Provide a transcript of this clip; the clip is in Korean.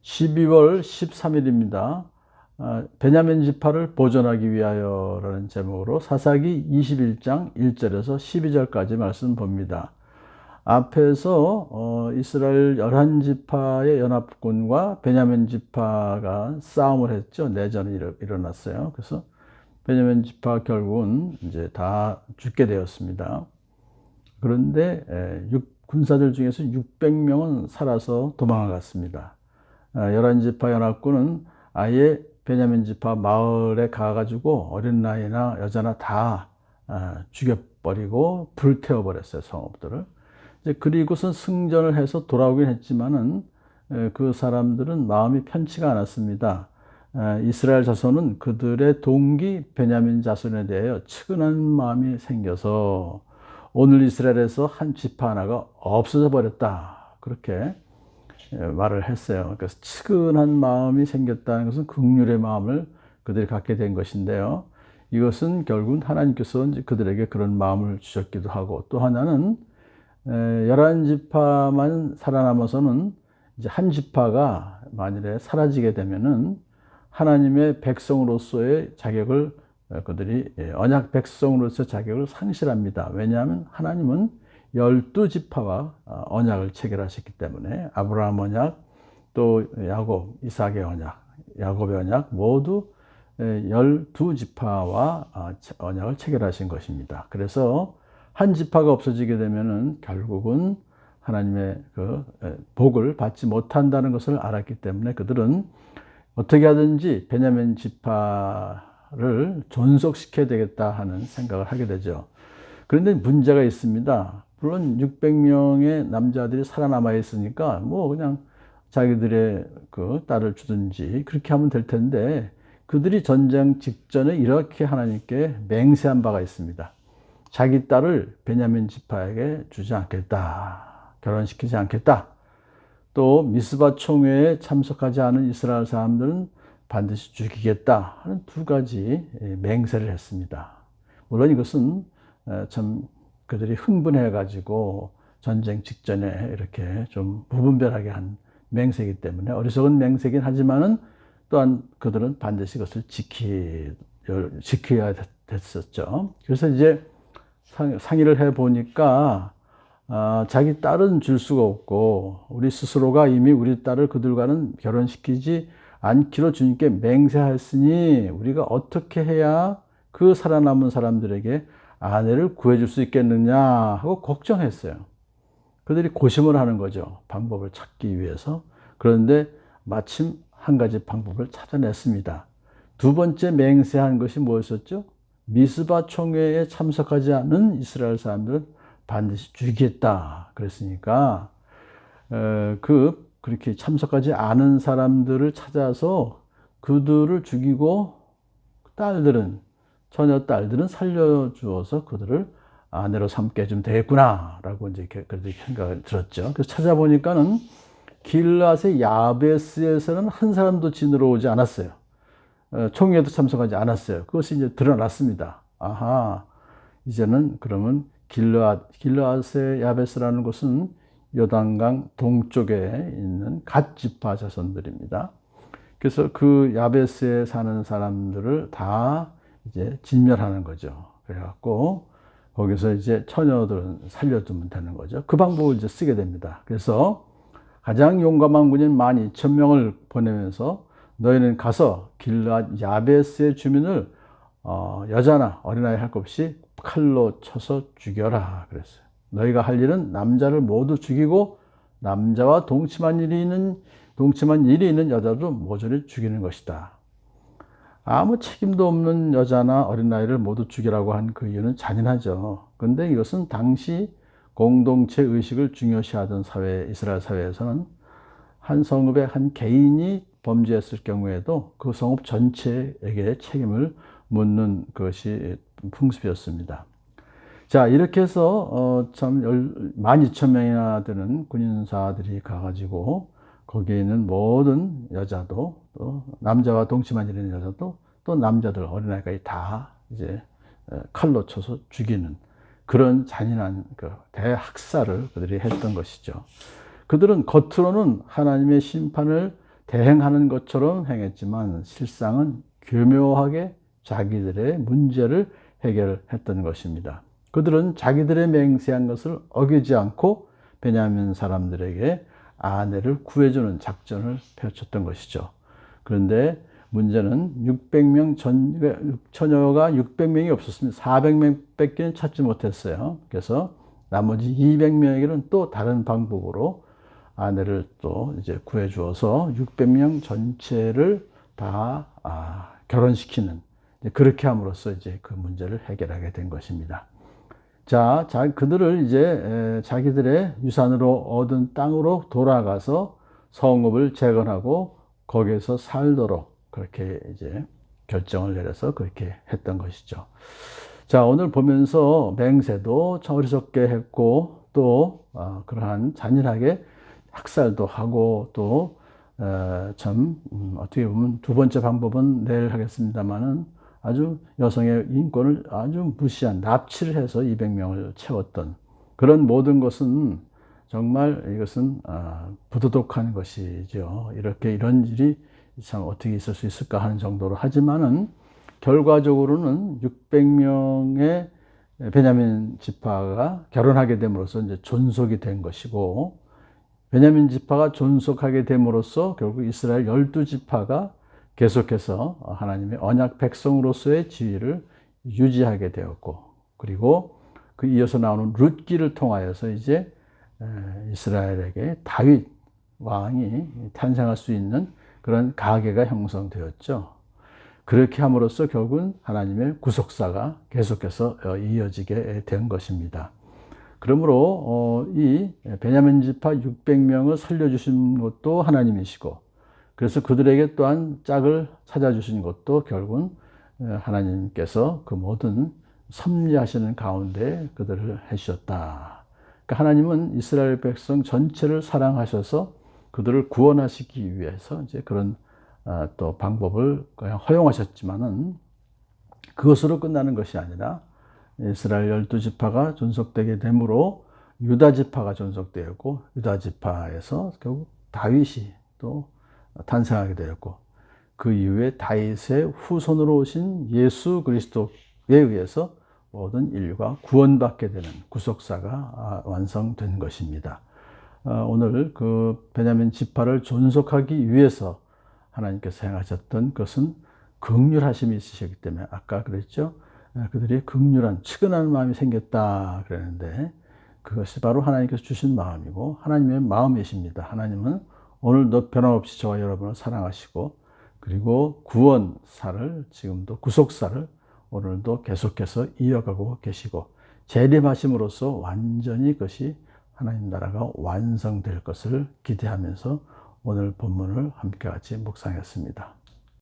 12월 13일입니다. 베냐민 지파를 보존하기 위하여라는 제목으로 사사기 21장 1절에서 12절까지 말씀 봅니다. 앞에서 이스라엘 11지파의 연합군과 베냐민 지파가 싸움을 했죠. 내전이 일어났어요. 그래서 베냐민 지파 결국은 이제 다 죽게 되었습니다. 그런데 군사들 중에서 600명은 살아서 도망을 갔습니다. 11지파 연합군은 아예 베냐민 지파 마을에 가가지고 어린 나이나 여자나 다 죽여버리고 불태워버렸어요, 성읍들을. 그리고선 승전을 해서 돌아오긴 했지만은 그 사람들은 마음이 편치가 않았습니다. 이스라엘 자손은 그들의 동기 베냐민 자손에 대하여 측은한 마음이 생겨서 오늘 이스라엘에서 한 지파 하나가 없어져 버렸다, 그렇게 말을 했어요. 그래서 측은한 마음이 생겼다는 것은 긍휼의 마음을 그들이 갖게 된 것인데요. 이것은 결국은 하나님께서 그들에게 그런 마음을 주셨기도 하고, 또 하나는 11지파만 살아남아서는 이제 한 지파가 만일에 사라지게 되면은 하나님의 백성으로서의 자격을 그들이 언약 백성으로서의 자격을 상실합니다. 왜냐하면 하나님은 12지파와 언약을 체결하셨기 때문에 아브라함 언약, 또 야곱, 이삭의 언약, 야곱의 언약 모두 12지파와 언약을 체결하신 것입니다. 그래서 한 지파가 없어지게 되면은 결국은 하나님의 그 복을 받지 못한다는 것을 알았기 때문에 그들은 어떻게 하든지 베냐민 지파를 존속시켜야 되겠다 하는 생각을 하게 되죠. 그런데 문제가 있습니다. 물론 600명의 남자들이 살아남아 있으니까 뭐 그냥 자기들의 그 딸을 주든지 그렇게 하면 될 텐데, 그들이 전쟁 직전에 이렇게 하나님께 맹세한 바가 있습니다. 자기 딸을 베냐민 지파에게 주지 않겠다, 결혼시키지 않겠다. 또 미스바 총회에 참석하지 않은 이스라엘 사람들은 반드시 죽이겠다 하는 두 가지 맹세를 했습니다. 물론 이것은 참 그들이 흥분해 가지고 전쟁 직전에 이렇게 좀 무분별하게 한 맹세이기 때문에 어리석은 맹세이긴 하지만은 또한 그들은 반드시 그것을 지켜야 됐었죠. 그래서 이제 상의를 해 보니까 자기 딸은 줄 수가 없고 우리 스스로가 이미 우리 딸을 그들과는 결혼시키지 않기로 주님께 맹세하였으니 우리가 어떻게 해야 그 살아남은 사람들에게 아내를 구해줄 수 있겠느냐 하고 걱정했어요. 그들이 고심을 하는 거죠, 방법을 찾기 위해서. 그런데 마침 한 가지 방법을 찾아냈습니다. 두 번째 맹세한 것이 무엇이었죠? 미스바 총회에 참석하지 않은 이스라엘 사람들은 반드시 죽이겠다 그랬으니까 그렇게 참석하지 않은 사람들을 찾아서 그들을 죽이고 딸들은, 처녀 딸들은 살려주어서 그들을 아내로 삼게 해주면 되겠구나 라고 이제 그렇게 생각을 들었죠. 그래서 찾아보니까는 길앗의 야베스에서는 한 사람도 지느러 오지 않았어요. 총회에도 참석하지 않았어요. 그것이 이제 드러났습니다. 아하, 이제는 그러면 길앗의 야베스라는 곳은 요단강 동쪽에 있는 갓 지파 자손들입니다. 그래서 그 야베스에 사는 사람들을 다 이제 진멸하는 거죠. 그래갖고 거기서 이제 처녀들은 살려두면 되는 거죠. 그 방법을 이제 쓰게 됩니다. 그래서 가장 용감한 군인 12,000명을 보내면서 너희는 가서 길앗 야베스의 주민을 여자나 어린아이 할 것 없이 칼로 쳐서 죽여라 그랬어요. 너희가 할 일은 남자를 모두 죽이고 남자와 동침한 일이 있는 여자도 모조리 죽이는 것이다. 아무 책임도 없는 여자나 어린아이를 모두 죽이라고 한 그 이유는 잔인하죠. 그런데 이것은 당시 공동체 의식을 중요시하던 이스라엘 사회에서는 한 성읍의 한 개인이 범죄했을 경우에도 그 성읍 전체에게 책임을 묻는 것이 풍습이었습니다. 자, 이렇게 해서 참 12,000명이나 되는 군인사들이 가가지고 거기에 있는 모든 여자도, 또 남자와 동침한 일인 여자도, 또 남자들 어린아이까지 다 이제 칼로 쳐서 죽이는 그런 잔인한 그 대학살을 그들이 했던 것이죠. 그들은 겉으로는 하나님의 심판을 대행하는 것처럼 행했지만 실상은 교묘하게 자기들의 문제를 해결했던 것입니다. 그들은 자기들의 맹세한 것을 어기지 않고 베냐민 사람들에게 아내를 구해주는 작전을 펼쳤던 것이죠. 그런데 문제는 600명 처녀가 600명이 없었습니다. 400명밖에 찾지 못했어요. 그래서 나머지 200명에게는 또 다른 방법으로 아내를 또 이제 구해 주어서 600명 전체를 다 결혼시키는, 그렇게 함으로써 이제 그 문제를 해결하게 된 것입니다. 자, 그들을 이제 자기들의 유산으로 얻은 땅으로 돌아가서 성읍을 재건하고 거기에서 살도록 그렇게 이제 결정을 내려서 그렇게 했던 것이죠. 자, 오늘 보면서 맹세도 어리석게 했고 또 그러한 잔인하게 학살도 하고 또 참 어떻게 보면 두 번째 방법은 내일 하겠습니다만은 아주 여성의 인권을 아주 무시한 납치를 해서 200명을 채웠던 그런 모든 것은 정말 이것은 부도덕한 것이죠. 이런 일이 참 어떻게 있을 수 있을까 하는 정도로 하지만은 결과적으로는 600명의 베냐민 지파가 결혼하게 됨으로써 이제 존속이 된 것이고, 베냐민 지파가 존속하게 됨으로써 결국 이스라엘 12지파가 계속해서 하나님의 언약 백성으로서의 지위를 유지하게 되었고, 그리고 그 이어서 나오는 룻기를 통하여서 이제 이스라엘에게 다윗 왕이 탄생할 수 있는 그런 가계가 형성되었죠. 그렇게 함으로써 결국은 하나님의 구속사가 계속해서 이어지게 된 것입니다. 그러므로 이 베냐민 지파 600명을 살려주신 것도 하나님이시고, 그래서 그들에게 또한 짝을 찾아주신 것도 결국은 하나님께서 그 모든 섭리하시는 가운데 그들을 해주셨다. 그러니까 하나님은 이스라엘 백성 전체를 사랑하셔서 그들을 구원하시기 위해서 이제 그런 또 방법을 그냥 허용하셨지만은 그것으로 끝나는 것이 아니라 이스라엘 12지파가 존속되게 되므로 유다지파가 존속되었고, 유다지파에서 결국 다윗이 또 탄생하게 되었고, 그 이후에 다윗의 후손으로 오신 예수 그리스도에 의해서 모든 인류가 구원받게 되는 구속사가 완성된 것입니다. 오늘 그 베냐민 지파를 존속하기 위해서 하나님께서 행하셨던 것은 긍휼하심이 있으셨기 때문에, 아까 그랬죠. 그들이 긍휼한 측은한 마음이 생겼다 그랬는데, 그것이 바로 하나님께서 주신 마음이고 하나님의 마음이십니다. 하나님은 오늘도 변함없이 저와 여러분을 사랑하시고, 그리고 구원사를, 지금도 구속사를 오늘도 계속해서 이어가고 계시고, 재림하심으로써 완전히 그것이 하나님 나라가 완성될 것을 기대하면서 오늘 본문을 함께 같이 묵상했습니다.